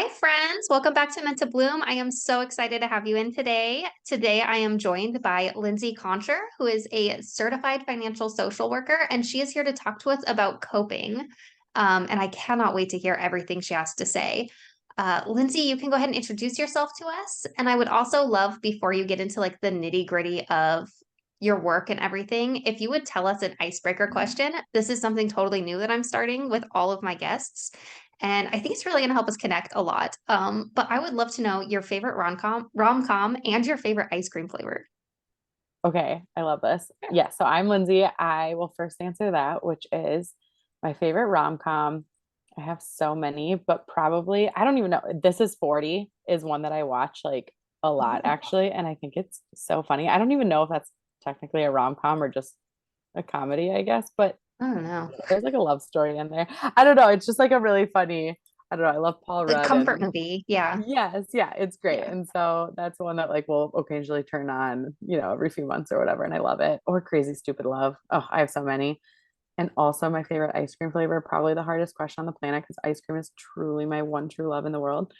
Hi, friends. Welcome back to Meant to Bloom. I am so excited to have you in today. Today, I am joined by Lindsey Konchar, who is a certified financial social worker, and she is here to talk to us about coping. And I cannot wait to hear everything she has to say. Lindsey, you can go ahead and introduce yourself to us. And I would also love, before you get into like the nitty-gritty of your work and everything, if you would tell us an icebreaker question. This is something totally new that I'm starting with all of my guests. And I think it's really going to help us connect a lot. But I would love to know your favorite rom-com and your favorite ice cream flavor. Okay, I love this. Yeah, so I'm Lindsay. I will first answer that, which is my favorite rom-com. I have so many, but probably I don't even know. This is 40 is one that I watch like a lot actually, and I think it's so funny. I don't even know if that's technically a rom-com or just a comedy, I guess, but I don't know. there's like a love story in there. I don't know. It's just like a really funny, I don't know. I love Paul Like Rudd comfort and movie. Yeah. yes, yeah, it's great. Yeah. And so that's one that like will occasionally turn on, every few months or whatever, and I love it. Or Crazy Stupid Love. Oh, I have so many. And also my favorite ice cream flavor, probably the hardest question on the planet because ice cream is truly my one true love in the world.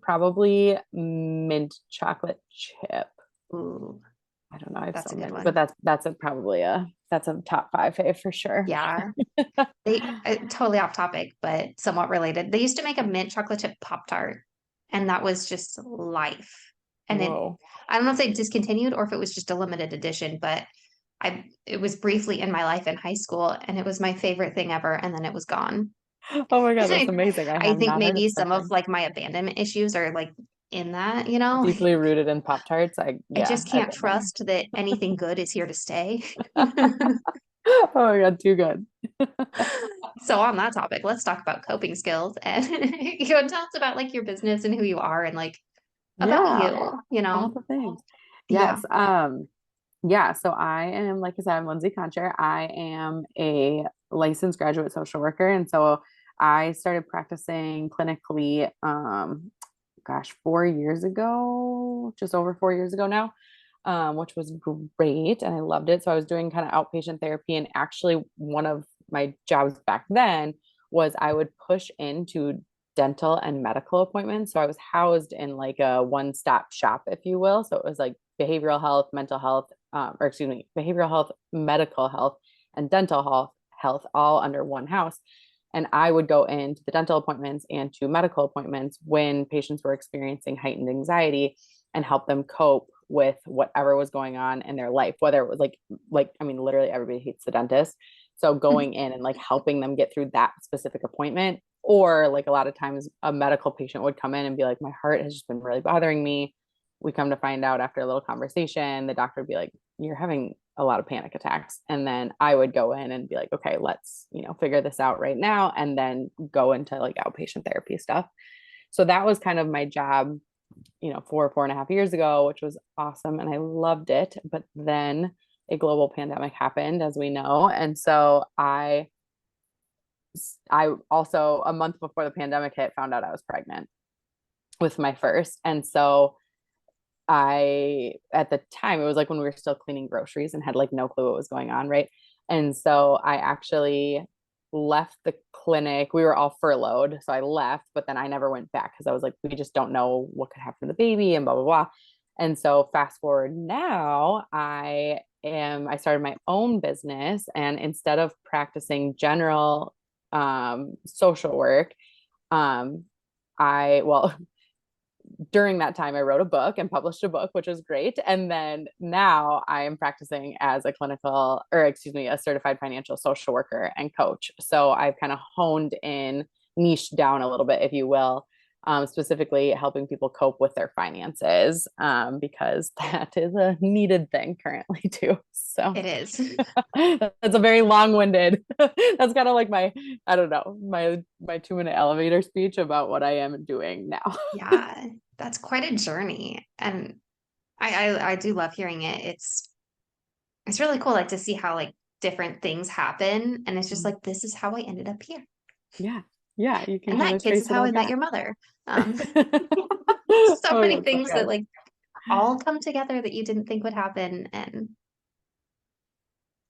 Probably mint chocolate chip. Ooh, I don't know, I have that's so a good many, but one. that's a top five fave for sure. Yeah. They totally off topic, but somewhat related. They used to make a mint chocolate chip Pop Tart, and that was just life. And Whoa. I don't know if they discontinued or if it was just a limited edition, but it was briefly in my life in high school, and it was my favorite thing ever, and then it was gone. Oh my God, And that's amazing. I I have think not heard of maybe such some of thing. like my abandonment issues are like in that, you know, Deeply rooted in Pop Tarts. I I yeah, just I've can't been there. trust that anything good is here to stay. Oh my God, too good. So on that topic, let's talk about coping skills and tell us about like your business and who you are and like about Yeah, you all know? the things. Yeah. Yes. Yeah, so I am, like I said, I'm Lindsay Konchar. I am a licensed graduate social worker. And so I started practicing clinically, gosh, 4 years ago, just over 4 years ago now, which was great. And I loved it. So I was doing kind of outpatient therapy. And actually, one of my jobs back then was I would push into dental and medical appointments. So I was housed in like a one-stop shop, if you will. So it was like behavioral health, mental health, or excuse me, behavioral health, medical health, and dental health all under one house. And I would go into the dental appointments and to medical appointments when patients were experiencing heightened anxiety and help them cope with whatever was going on in their life, whether it was like I mean, literally everybody hates the dentist. So going in and like helping them get through that specific appointment, or like a lot of times a medical patient would come in and be like, my heart has just been really bothering me. We come to find out after a little conversation, the doctor would be like, you're having a lot of panic attacks. And then I would go in and be like, okay, let's, figure this out right now. And then go into like outpatient therapy stuff. So that was kind of my job, 4.5 years ago, which was awesome. And I loved it. But then a global pandemic happened, as we know. And so I also, a month before the pandemic hit, found out I was pregnant with my first. And so at the time, it was like when we were still cleaning groceries and had like no clue what was going on. Right. And so I actually left the clinic. We were all furloughed. So I left, but then I never went back because I was like, we just don't know what could happen to the baby and blah, blah, blah. And so fast forward now, I started my own business, and instead of practicing general social work, um, well, during that time, I wrote a book and published a book, which was great. And then now I am practicing as a certified financial social worker and coach. So I've kind of honed in, niche down a little bit, if you will, specifically helping people cope with their finances, because that is a needed thing currently too. So It is. that's a very long-winded, that's kind of like I don't know, my 2 minute elevator speech about what I am doing now. Yeah, that's quite a journey. And I do love hearing it. It's really cool like to see how like different things happen. And it's just like this is how I ended up here. Yeah. Yeah. You can And kind that of kids is trace it how all I met back. your mother. Um, so Oh, many yeah. So things that good. like all come together that you didn't think would happen. And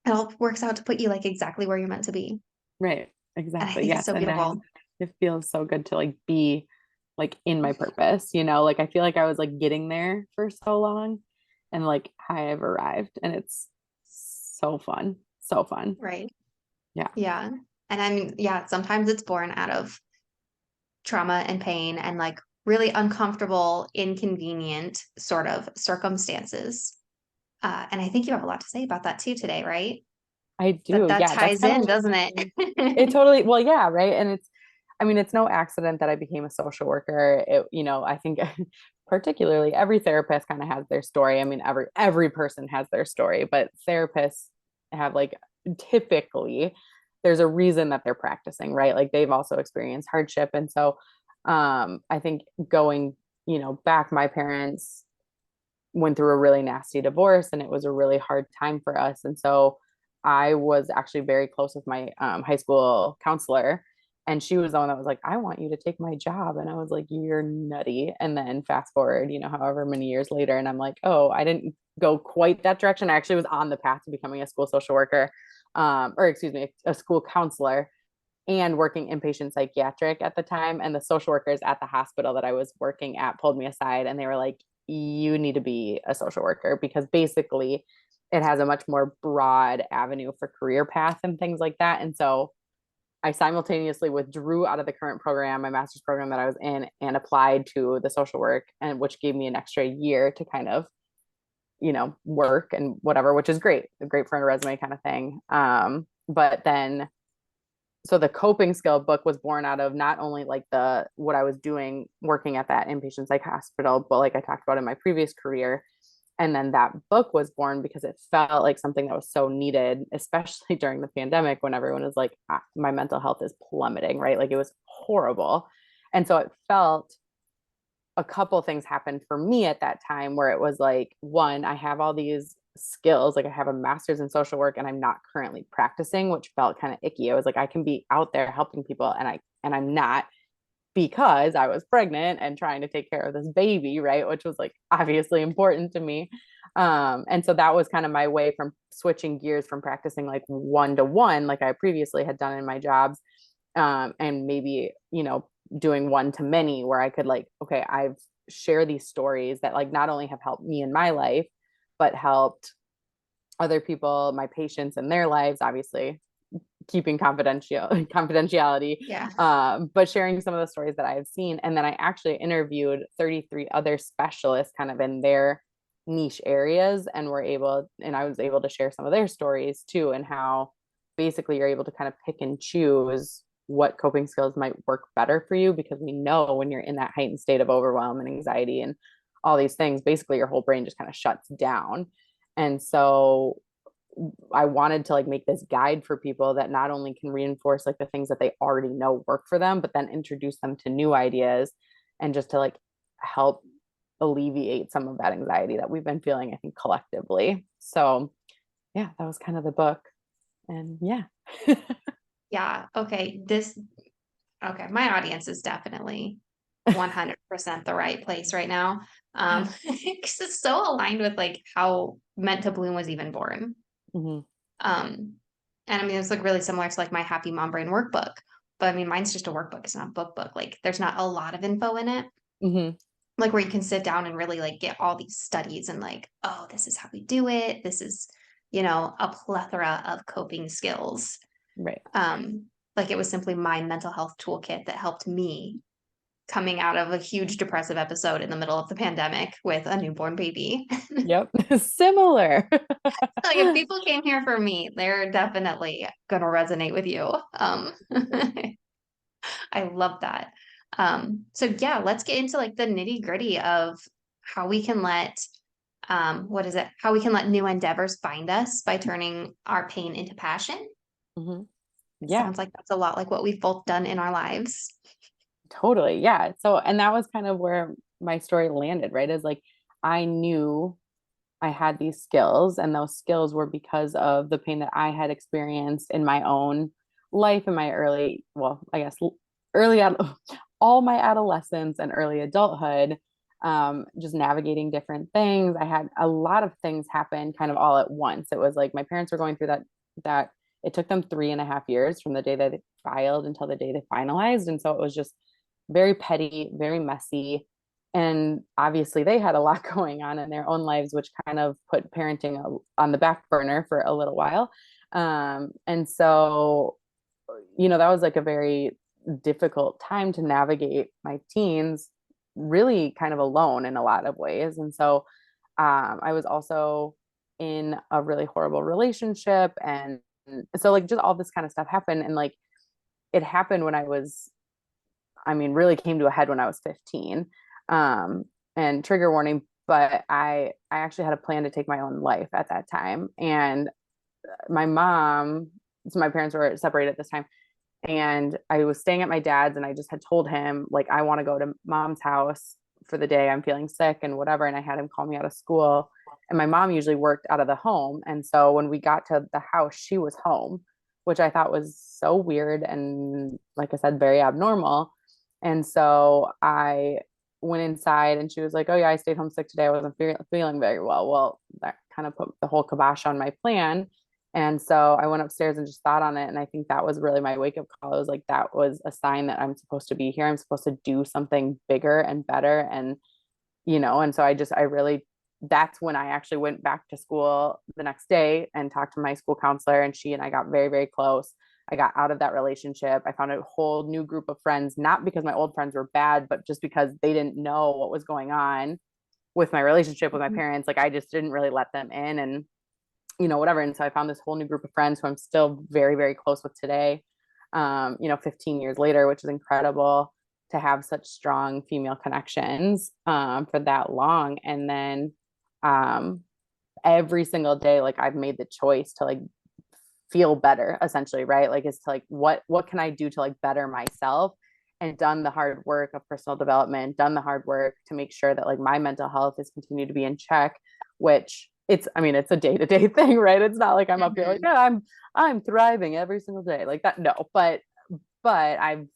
it all works out to put you like exactly where you're meant to be. Right. And I Exactly. think it's Yes. so And beautiful. It feels so good to like be like in my purpose, like I feel like I was like getting there for so long and like I have arrived and it's so fun. So fun. Right. Yeah. Yeah. And I mean, yeah, sometimes it's born out of trauma and pain and like really uncomfortable, inconvenient sort of circumstances. And I think you have a lot to say about that too today, right? I That do. that Yeah, that's ties kind in, of doesn't it? it totally, well, yeah, right. And I mean, it's no accident that I became a social worker. I think particularly every therapist kind of has their story. I mean, every person has their story, but therapists have like typically there's a reason that they're practicing, right? Like they've also experienced hardship. And so I think going, back, my parents went through a really nasty divorce and it was a really hard time for us. And so I was actually very close with my high school counselor. And she was the one that was like, I want you to take my job. And I was like, you're nutty. And then fast forward, however many years later, and I'm like, oh, I didn't go quite that direction. I actually was on the path to becoming a school social worker, or excuse me, a school counselor and working inpatient psychiatric at the time. And the social workers at the hospital that I was working at pulled me aside and they were like, you need to be a social worker because basically it has a much more broad avenue for career path and things like that. And so I simultaneously withdrew out of the current program, my master's program that I was in, and applied to the social work, and which gave me an extra year to kind of, work and whatever, which is great for a resume kind of thing. But then so the coping skill book was born out of not only like what I was doing working at that inpatient psych hospital, but like I talked about in my previous career. And then that book was born because it felt like something that was so needed, especially during the pandemic when everyone was like, my mental health is plummeting, right? Like it was horrible. And so it felt a couple things happened for me at that time where it was like, one, I have all these skills, like I have a master's in social work and I'm not currently practicing, which felt kind of icky. I was like, I can be out there helping people and I'm not, because I was pregnant and trying to take care of this baby, right? Which was like obviously important to me. And so that was kind of my way from switching gears from practicing like one to one, like I previously had done in my jobs, and maybe, doing one to many where I could like, okay, I've share these stories that like not only have helped me in my life, but helped other people, my patients in their lives, obviously keeping confidentiality, Yeah. but sharing some of the stories that I have seen. And then I actually interviewed 33 other specialists kind of in their niche areas and I was able to share some of their stories too, and how basically you're able to kind of pick and choose what coping skills might work better for you, because we know when you're in that heightened state of overwhelm and anxiety and all these things, basically your whole brain just kind of shuts down. And so I wanted to like make this guide for people that not only can reinforce like the things that they already know work for them, but then introduce them to new ideas and just to like help alleviate some of that anxiety that we've been feeling, I think, collectively. So yeah, that was kind of the book. And yeah. Yeah. Okay. Okay. My audience is definitely 100% the right place right now. Because it's so aligned with like how Meant to Bloom was even born. Mhm. Um, and I mean, it's like really similar to like my Happy Mom Brain workbook, but I mean, mine's just a workbook. It's not a book. Like, there's not a lot of info in it, Mhm. like where you can sit down and really like get all these studies and like, oh, this is how we do it. This is, a plethora of coping skills. Right. Um, like it was simply my mental health toolkit that helped me coming out of a huge depressive episode in the middle of the pandemic with a newborn baby. Yep. Similar. Like if people came here for me, they're definitely gonna resonate with you. I love that. So yeah, let's get into like the nitty-gritty of how we can let what is it? How we can let new endeavors find us by turning our pain into passion. Mhm. It Yeah, sounds like that's a lot like what we've both done in our lives. totally. Yeah. So, and that was kind of where my story landed, right? Is like I knew I had these skills, and those skills were because of the pain that I had experienced in my own life in my I guess, early, all my adolescence and early adulthood, just navigating different things. I had a lot of things happen kind of all at once. It was like my parents were going through that it took them 3.5 years from the day that they filed until the day they finalized. And so it was just very petty, very messy. And obviously they had a lot going on in their own lives, which kind of put parenting on the back burner for a little while. And so, that was like a very difficult time to navigate my teens really kind of alone in a lot of ways. And so I was also in a really horrible relationship. And so, like, just all this kind of stuff happened. And like, it happened when really came to a head when I was 15. Um, and trigger warning, but I actually had a plan to take my own life at that time. And my mom, so my parents were separated at this time, and I was staying at my dad's, and I just had told him, like, I want to go to mom's house for the day. I'm feeling sick and whatever. And I had him call me out of school. And my mom usually worked out of the home. And so when we got to the house, she was home, which I thought was so weird. And like I said, very abnormal. And so I went inside, and she was like, "Oh yeah, I stayed home sick today. I wasn't feeling very well." Well, that kind of put the whole kibosh on my plan. And so I went upstairs and just thought on it. And I think that was really my wake up call. It was like, that was a sign that I'm supposed to be here. I'm supposed to do something bigger and better. And so I really, that's when I actually went back to school the next day and talked to my school counselor, and she and I got very, very close. I got out of that relationship. I found a whole new group of friends, not because my old friends were bad, but just because they didn't know what was going on with my relationship with my parents. Like, I just didn't really let them in, and whatever. And so I found this whole new group of friends who I'm still very, very close with today, 15 years later, which is incredible to have such strong female connections for that long. And then every single day, like, I've made the choice to like feel better, essentially, right? Like, is to like, what can I do to like better myself, and done the hard work of personal development, done the hard work to make sure that like my mental health is continued to be in check, which it's a day-to-day thing, right? It's not like I'm up here like, yeah, I'm thriving every single day like that. No, but I've,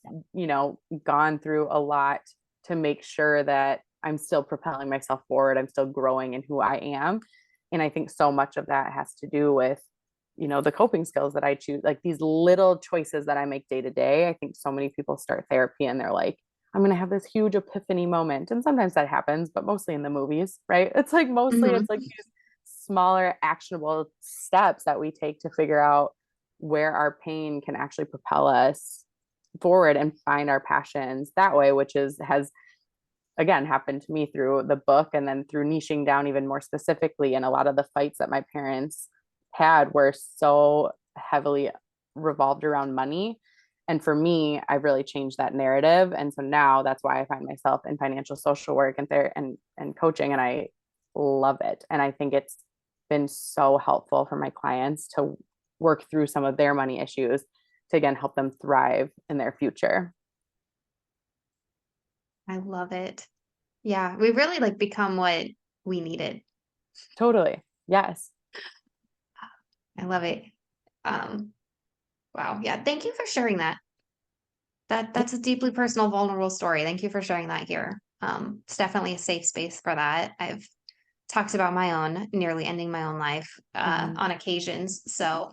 gone through a lot to make sure that I'm still propelling myself forward. I'm still growing in who I am. And I think so much of that has to do with, the coping skills that I choose, like these little choices that I make day to day. I think so many people start therapy and they're like, I'm going to have this huge epiphany moment. And sometimes that happens, but mostly in the movies, right? It's like Mhm. it's like these smaller actionable steps that we take to figure out where our pain can actually propel us forward and find our passions that way, which has again happened to me through the book, and then through niching down even more specifically. And a lot of the fights that my parents had were so heavily revolved around money. And for me, I've really changed that narrative. And so now that's why I find myself in financial social work and coaching, and I love it. And I think it's been so helpful for my clients to work through some of their money issues to again help them thrive in their future. I love it. Yeah, we really like become what we needed. Totally. Yes. I love it. Um, wow. Yeah. Thank you for sharing that. That's a deeply personal, vulnerable story. Thank you for sharing that here. It's definitely a safe space for that. I've talked about my own nearly ending my own life Mhm. on occasions. So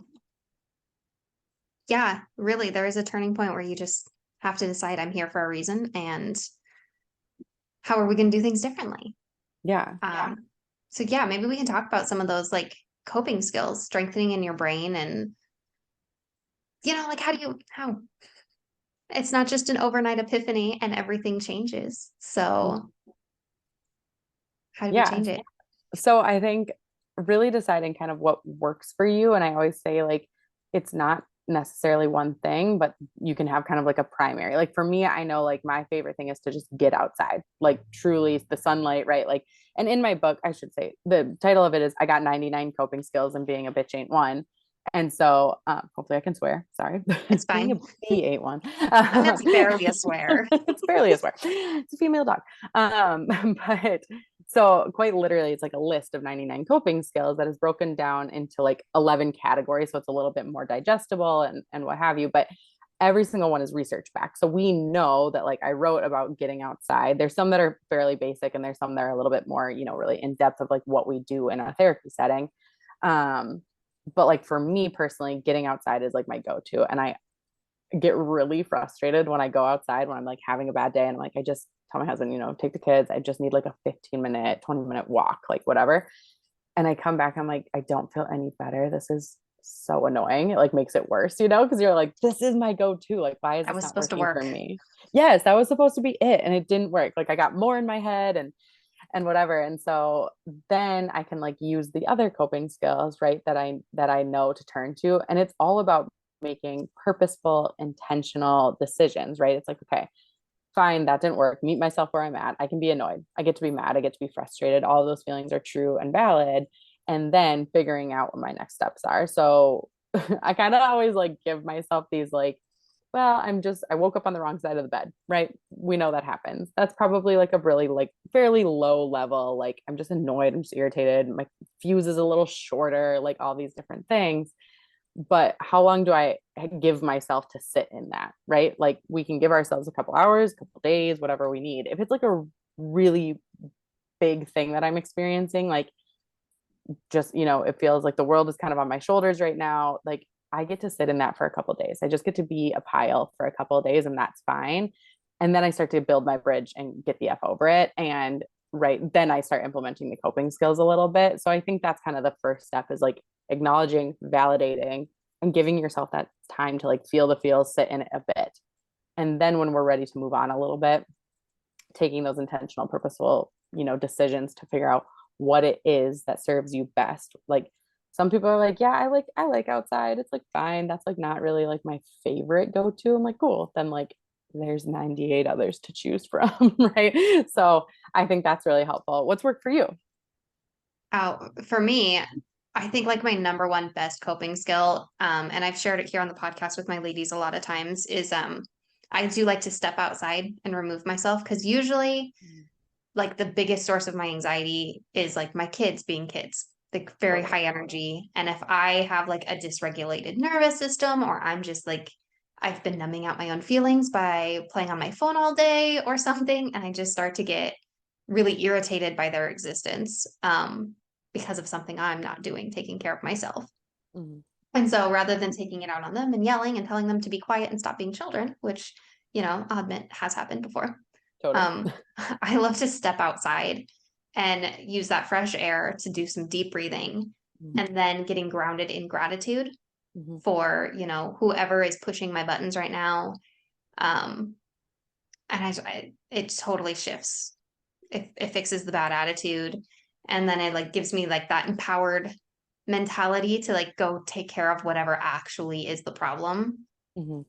yeah, really, there is a turning point where you just have to decide I'm here for a reason, and how are we going to do things differently? Yeah. So yeah, maybe we can talk about some of those like coping skills, strengthening in your brain, and like how it's not just an overnight epiphany and everything changes. So how do we Yeah. change it? So I think really deciding kind of what works for you. And I always say, like, it's not necessarily one thing, but you can have kind of like a primary. Like for me, I know like my favorite thing is to just get outside, like truly the sunlight, right? Like, and in my book, I should say the title of it is I Got 99 Coping Skills and Being a Bitch Ain't One. And so hopefully I can swear. Sorry. It's Being a fine. B ain't one. That's barely a swear. It's barely a swear. It's a female dog. But so quite literally, it's like a list of 99 coping skills that is broken down into like 11 categories. So it's a little bit more digestible and what have you. But every single one is research back. So we know that like I wrote about getting outside. There's some that are fairly basic, and there's some that are a little bit more, really in depth of like what we do in a therapy setting. Um, But like for me personally, getting outside is like my go-to. And I get really frustrated when I go outside when I'm like having a bad day and I'm like, I just tell my husband, take the kids. I just need like a 15-minute, 20-minute walk, like whatever. And I come back, I'm like, I don't feel any better. This is so annoying. It like makes it worse, because you're like, this is my go-to. Like, why is That this was not supposed to working for work. me? Yes, that was supposed to be it. And it didn't work. Like I got more in my head and whatever. And so then I can like use the other coping skills, right, that I know to turn to. And it's all about making purposeful, intentional decisions, right? It's like, okay, fine, that didn't work. Meet myself where I'm at. I can be annoyed. I get to be mad. I get to be frustrated. All of those feelings are true and valid. And then figuring out what my next steps are. So I kind of always like give myself these like, well, I woke up on the wrong side of the bed, right? We know that happens. That's probably like a really like fairly low level. Like I'm just annoyed. I'm just irritated. My fuse is a little shorter, like all these different things. But how long do I give myself to sit in that, right? Like we can give ourselves a couple hours, a couple days, whatever we need. If it's like a really big thing that I'm experiencing, like just, it feels like the world is kind of on my shoulders right now. Like I get to sit in that for a couple days. I just get to be a pile for a couple of days and that's fine. And then I start to build my bridge and get the F over it. And right then I start implementing the coping skills a little bit. So I think that's kind of the first step is like acknowledging, validating, and giving yourself that time to like feel the feels, sit in it a bit. And then when we're ready to move on a little bit, taking those intentional, purposeful, decisions to figure out what it is that serves you best. Like some people are like, yeah, I like outside. It's like fine. That's like not really like my favorite go-to. I'm like, cool. Then like there's 98 others to choose from, right? So I think that's really helpful. What's worked for you? For me, I think like my number one best coping skill, and I've shared it here on the podcast with my ladies a lot of times, is I do like to step outside and remove myself because usually like the biggest source of my anxiety is like my kids being kids, like very Totally. high energy. And if I have like a dysregulated nervous system, or I'm just like, I've been numbing out my own feelings by playing on my phone all day or something, and I just start to get really irritated by their existence because of something I'm not doing, taking care of myself. Mhm. And so rather than taking it out on them and yelling and telling them to be quiet and stop being children, which, I'll admit has happened before, Totally. um, I love to step outside and use that fresh air to do some deep breathing Mhm. and then getting grounded in gratitude Mhm. for, whoever is pushing my buttons right now. Um, and it totally shifts. It fixes the bad attitude. And then it like gives me like that empowered mentality to like go take care of whatever actually is the problem. Mhm.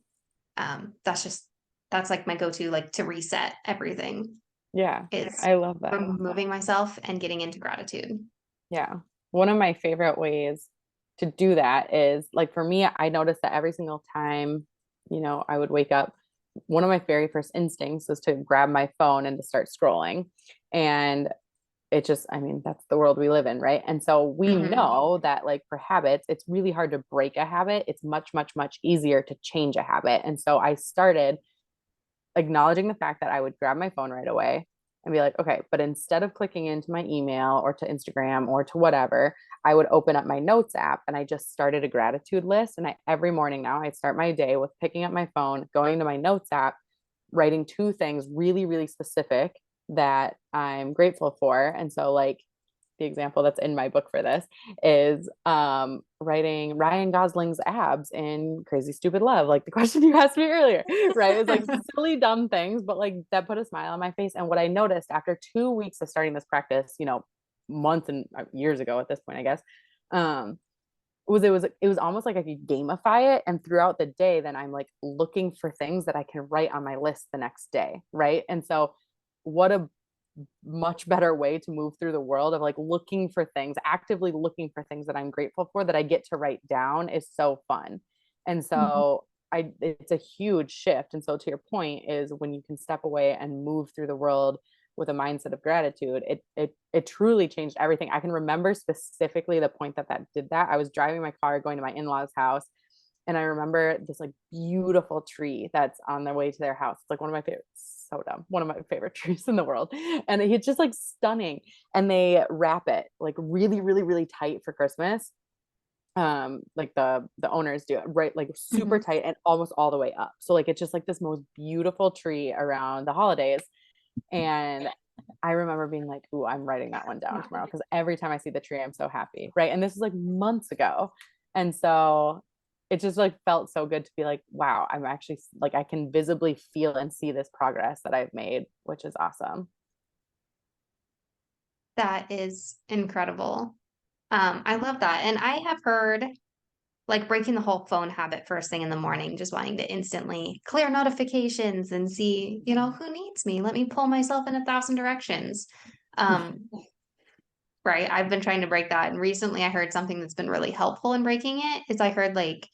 That's just, that's like my go-to, like to reset everything Yeah, is I love that. removing myself and getting into gratitude. Yeah. One of my favorite ways to do that is like for me, I noticed that every single time, I would wake up, one of my very first instincts was to grab my phone and to start scrolling. And it just, I mean, that's the world we live in, right? And so we Mhm. know that like for habits, it's really hard to break a habit. It's much, much, much easier to change a habit. And so I started acknowledging the fact that I would grab my phone right away and be like, okay, but instead of clicking into my email or to Instagram or to whatever, I would open up my notes app and I just started a gratitude list. And every morning now I start my day with picking up my phone, going to my notes app, writing two things really, really specific that I'm grateful for. And so like the example that's in my book for this is writing Ryan Gosling's abs in Crazy Stupid Love, like the question you asked me earlier, right? It's like silly, dumb things, but like that put a smile on my face. And what I noticed after 2 weeks of starting this practice, months and years ago at this point, I guess, it was almost like I could gamify it. And throughout the day, then I'm like looking for things that I can write on my list the next day, right? And so what a much better way to move through the world of like looking for things, actively looking for things that I'm grateful for that I get to write down is so fun. And Mhm. so it's a huge shift. And so to your point is when you can step away and move through the world with a mindset of gratitude, it truly changed everything. I can remember specifically the point that did that. I was driving my car going to my in-laws house and I remember this like beautiful tree that's on their way to their house. It's like one of my favorites, so dumb, one of my favorite trees in the world. And it's just like stunning. And they wrap it like really, really, really tight for Christmas. like the owners do it right, like super Mhm. tight and almost all the way up. So like it's just like this most beautiful tree around the holidays. And I remember being like, ooh, I'm writing that one down tomorrow because every time I see the tree, I'm so happy. Right. And this is like months ago. And so it just like felt so good to be like, wow, I'm actually like, I can visibly feel and see this progress that I've made, which is awesome. That is incredible. I love that. And I have heard like breaking the whole phone habit first thing in the morning, just wanting to instantly clear notifications and see, who needs me? Let me pull myself in 1,000 directions. Um, right. I've been trying to break that. And recently I heard something that's been really helpful in breaking it is I heard like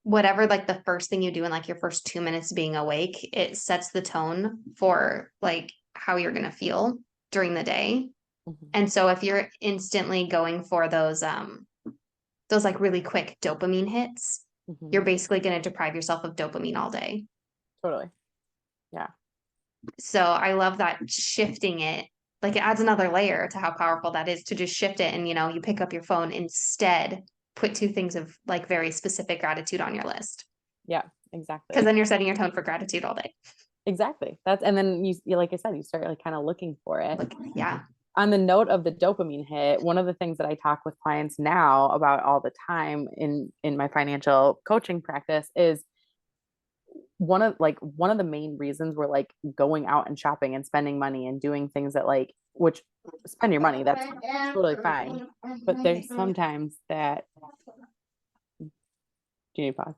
whatever like the first thing you do in like your first 2 minutes being awake, it sets the tone for like how you're gonna feel during the day. Mhm. And so if you're instantly going for those like really quick dopamine hits, you're Mhm. basically gonna deprive yourself of dopamine all day. Totally. Yeah. So I love that shifting it, like it adds another layer to how powerful that is to just shift it and you pick up your phone instead, put two things of like very specific gratitude on your list. Yeah. Because Exactly. then you're setting your tone for gratitude all day. Exactly. That's, and then like I said, you start like kind of looking for it. Like, yeah. On the note of the dopamine hit, one of the things that I talk with clients now about all the time in my financial coaching practice is one of the main reasons we're like going out and shopping and spending money and doing things that like which spend your money, that's totally fine. But there's sometimes that do you need pause?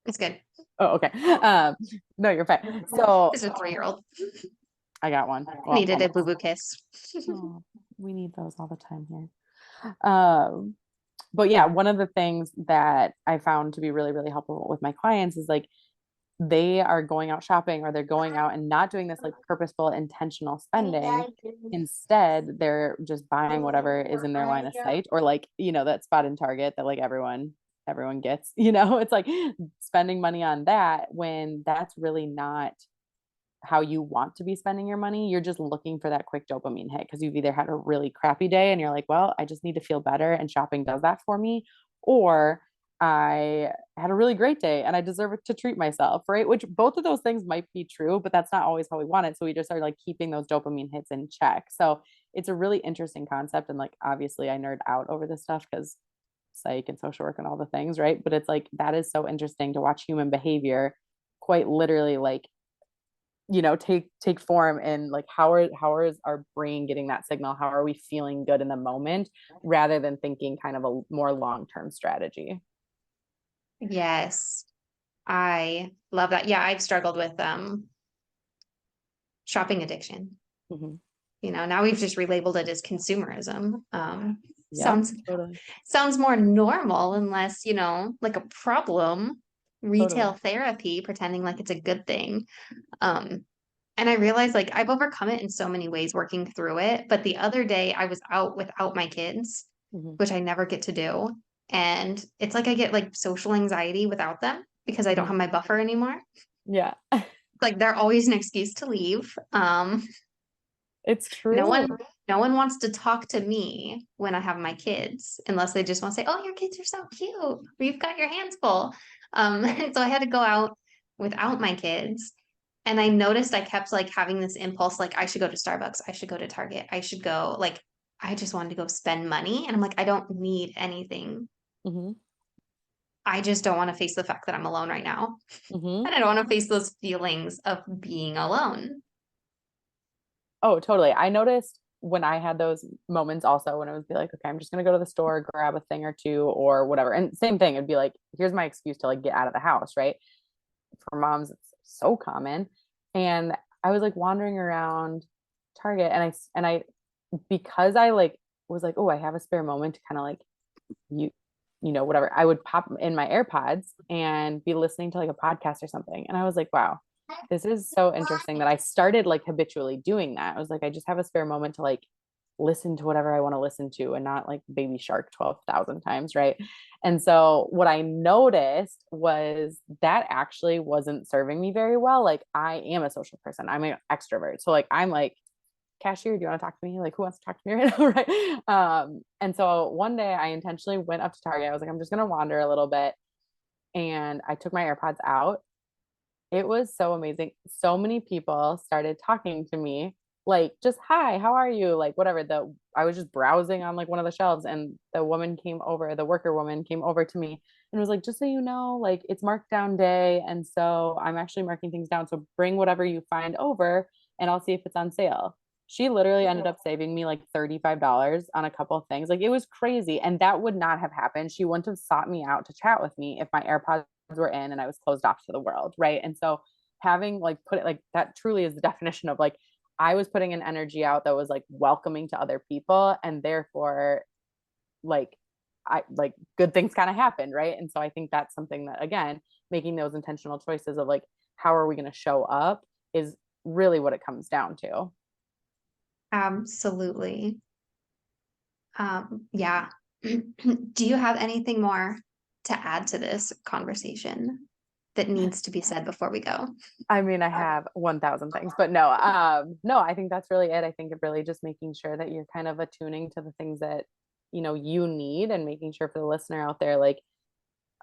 It's good. Oh, okay. No, you're fine. So It's a 3-year-old. I got one. Well, Needed a almost. boo boo kiss. Oh, we need those all the time here. But yeah, one of the things that I found to be really, really helpful with my clients is like they are going out shopping or they're going out and not doing this like purposeful, intentional spending. Instead, they're just buying whatever is in their line of sight or like, that spot in Target that like everyone gets, it's like spending money on that when that's really not how you want to be spending your money. You're just looking for that quick dopamine hit because you've either had a really crappy day and you're like, well, I just need to feel better and shopping does that for me. Or I had a really great day and I deserve to treat myself, right? Which both of those things might be true, but that's not always how we want it. So we just are like keeping those dopamine hits in check. So it's a really interesting concept. And like, obviously, I nerd out over this stuff because psych and social work and all the things, right? But it's like, that is so interesting to watch human behavior quite literally like take form and like how is our brain getting that signal, how are we feeling good in the moment rather than thinking kind of a more long-term strategy. Yes. I love that. Yeah, I've struggled with shopping addiction. Mhm. Now we've just relabeled it as consumerism. Yep, Sounds totally. sounds more normal unless, like a problem, retail Totally. therapy, pretending like it's a good thing. Um, and I realized like I've overcome it in so many ways working through it. But the other day I was out without my kids, Mhm. which I never get to do. And it's like I get like social anxiety without them because I don't have Mhm. my buffer anymore. Yeah. Like they're always an excuse to leave. It's No true. one no one wants to talk to me when I have my kids unless they just want to say, "Oh, your kids are so cute. Or you've got your hands full." And so I had to go out without my kids. And I noticed I kept like having this impulse, like I should go to Starbucks, I should go to Target, I should go, like I just wanted to go spend money. And I'm like, I don't need anything. Mhm. I just don't want to face the fact that I'm alone right now. Mhm. And I don't want to face those feelings of being alone. Oh, totally. I noticed when I had those moments also when I would be like, okay, I'm just gonna go to the store, grab a thing or two or whatever. And same thing, it'd be like, here's my excuse to like get out of the house, right? For moms, it's so common. And I was like wandering around Target and I because I like was like, oh, I have a spare moment to kind of like you whatever. I would pop in my AirPods and be listening to like a podcast or something. And I was like, wow, this is so interesting that I started like habitually doing that. I was like, I just have a spare moment to like listen to whatever I want to listen to and not like Baby Shark 12,000 times, right? And so what I noticed was that actually wasn't serving me very well. Like I am a social person. I'm an extrovert. So like I'm like cashier, do you want to talk to me? Like, who wants to talk to me right now? Right. And so one day I intentionally went up to Target. I was like, I'm just going to wander a little bit. And I took my AirPods out. It was so amazing. So many people started talking to me, like just hi, how are you? Like whatever. I was just browsing on like one of the shelves, and the worker woman came over to me and was like, just so you know, like it's markdown day. And so I'm actually marking things down. So bring whatever you find over and I'll see if it's on sale. She literally ended up saving me like $35 on a couple of things. Like it was crazy. And that would not have happened. She wouldn't have sought me out to chat with me if my AirPods were in and I was closed off to the world. Right. And so having like put it like that truly is the definition of like I was putting an energy out that was like welcoming to other people, and therefore like I like good things kind of happen, right? And so I think that's something that again, making those intentional choices of like how are we going to show up is really what it comes down to. Absolutely. Yeah. Do you have anything more to add to this conversation that needs to be said before we go? I mean, I have 1,000 things, but no, I think that's really it. I think it really just making sure that you're kind of attuning to the things that, you need, and making sure for the listener out there, like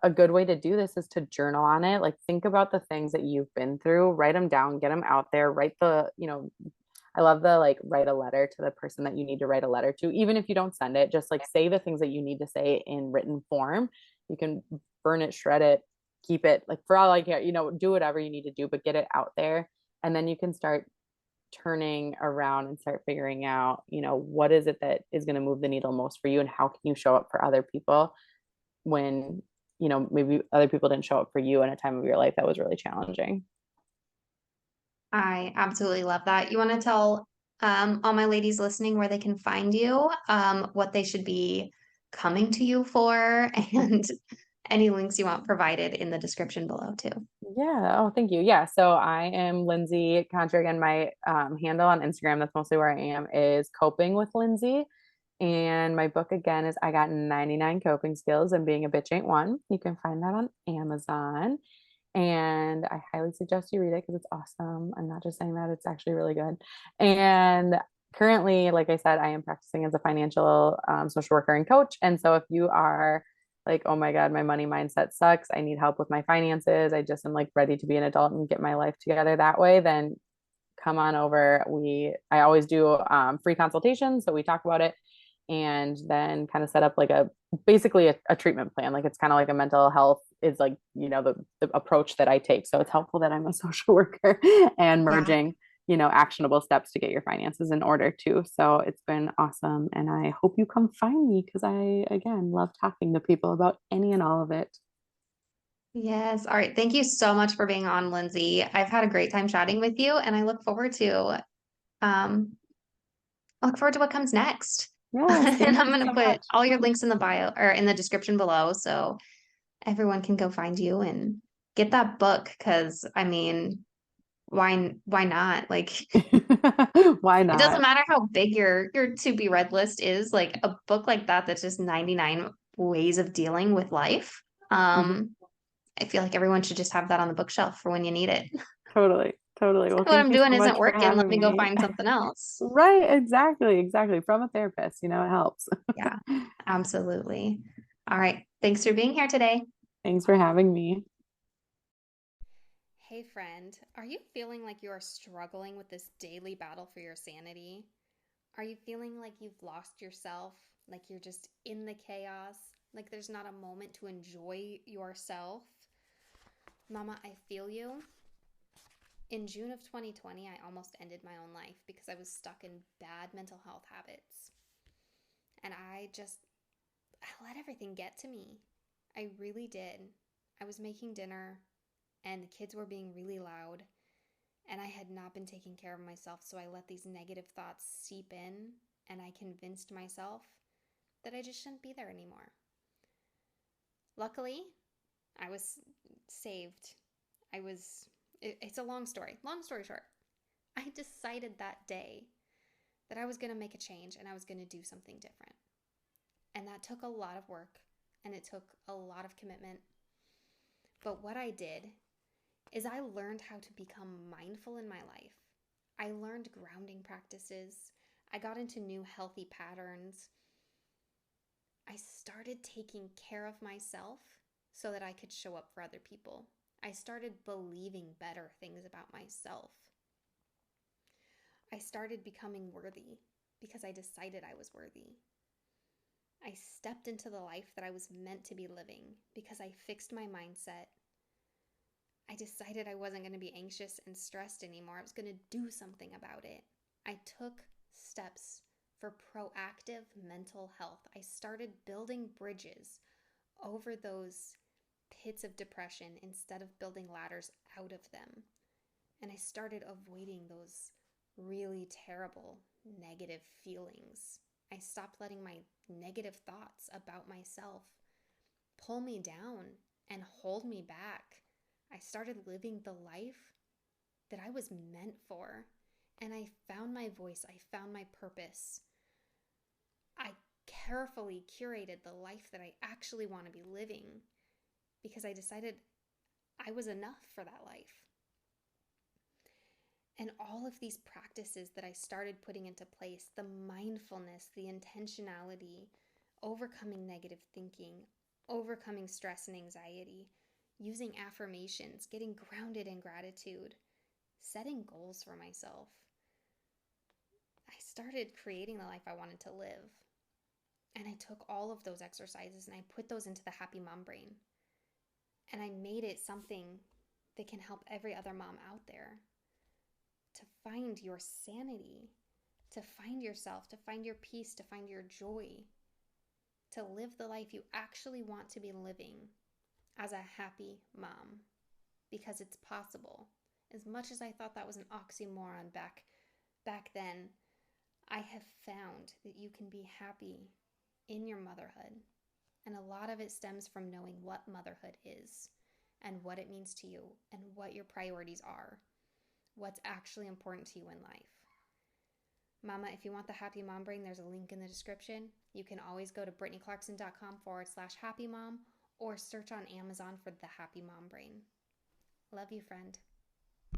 a good way to do this is to journal on it. Like think about the things that you've been through, write them down, get them out there, I love the like write a letter to the person that you need to write a letter to. Even if you don't send it, just like say the things that you need to say in written form. You can burn it, shred it, keep it like for all I care, do whatever you need to do, but get it out there. And then you can start turning around and start figuring out, what is it that is going to move the needle most for you, and how can you show up for other people when, maybe other people didn't show up for you in a time of your life that was really challenging. I absolutely love that. You want to tell all my ladies listening where they can find you, what they should be coming to you for, and any links you want provided in the description below too. Yeah. Oh, thank you. Yeah. So I am Lindsey Konchar. Again, my handle on Instagram, that's mostly where I am, is Coping with Lindsey. And my book, again, is I Got 99 Coping Skills and Being a Bitch Ain't One. You can find that on Amazon. And I highly suggest you read it because it's awesome. I'm not just saying that, it's actually really good. And currently, like I said, I am practicing as a financial social worker and coach. And so if you are like, oh my God, my money mindset sucks, I need help with my finances, I just am like ready to be an adult and get my life together that way, then come on over. I always do free consultations. So we talk about it and then kind of set up like basically a treatment plan. Like it's kind of like a mental health is like, the approach that I take. So it's helpful that I'm a social worker and Yeah. merging, actionable steps to get your finances in order too. So it's been awesome. And I hope you come find me because I, again, love talking to people about any and all of it. Yes. All right. Thank you so much for being on, Lindsey. I've had a great time chatting with you, and um I look forward to what comes next. Yes, And thank I'm you gonna so put much. all your links in the bio or in the description below so everyone can go find you and get that book because I mean, why not? Like Why it doesn't not? matter how big your to be read list is, like a book like that that's just 99 ways of dealing with life. Mhm. I feel like everyone should just have that on the bookshelf for when you need it. Totally, totally. Well, What thank I'm you doing so isn't much for working. Let having me go me. find something else. Right, exactly, exactly. From a therapist, it helps. Yeah, absolutely. All right. Thanks for being here today. Thanks for having me. Hey, friend, are you feeling like you are struggling with this daily battle for your sanity? Are you feeling like you've lost yourself, like you're just in the chaos, like there's not a moment to enjoy yourself? Mama, I feel you. In June of 2020, I almost ended my own life because I was stuck in bad mental health habits. And I let everything get to me. I really did. I was making dinner and the kids were being really loud and I had not been taking care of myself, so I let these negative thoughts seep in and I convinced myself that I just shouldn't be there anymore. Luckily, I was saved. It's a long story. Long story short, I decided that day that I was going to make a change and I was going to do something different. And that took a lot of work and it took a lot of commitment. But what I did is I learned how to become mindful in my life. I learned grounding practices. I got into new healthy patterns. I started taking care of myself so that I could show up for other people. I started believing better things about myself. I started becoming worthy because I decided I was worthy. I stepped into the life that I was meant to be living because I fixed my mindset. I decided I wasn't going to be anxious and stressed anymore. I was going to do something about it. I took steps for proactive mental health. I started building bridges over those pits of depression instead of building ladders out of them. And I started avoiding those really terrible negative feelings. I stopped letting my negative thoughts about myself pull me down and hold me back. I started living the life that I was meant for. And I found my voice. I found my purpose. I carefully curated the life that I actually want to be living because I decided I was enough for that life. And all of these practices that I started putting into place, the mindfulness, the intentionality, overcoming negative thinking, overcoming stress and anxiety, using affirmations, getting grounded in gratitude, setting goals for myself. I started creating the life I wanted to live. And I took all of those exercises and I put those into the Happy Mom Brain. And I made it something that can help every other mom out there to find your sanity, to find yourself, to find your peace, to find your joy, to live the life you actually want to be living as a happy mom, because it's possible. As much as I thought that was an oxymoron back then, I have found that you can be happy in your motherhood. And a lot of it stems from knowing what motherhood is and what it means to you and what your priorities are, what's actually important to you in life. Mama, if you want the Happy Mom Brain, there's a link in the description. You can always go to brittanyclarkson.com/happy mom or search on Amazon for the Happy Mom Brain. Love you, friend.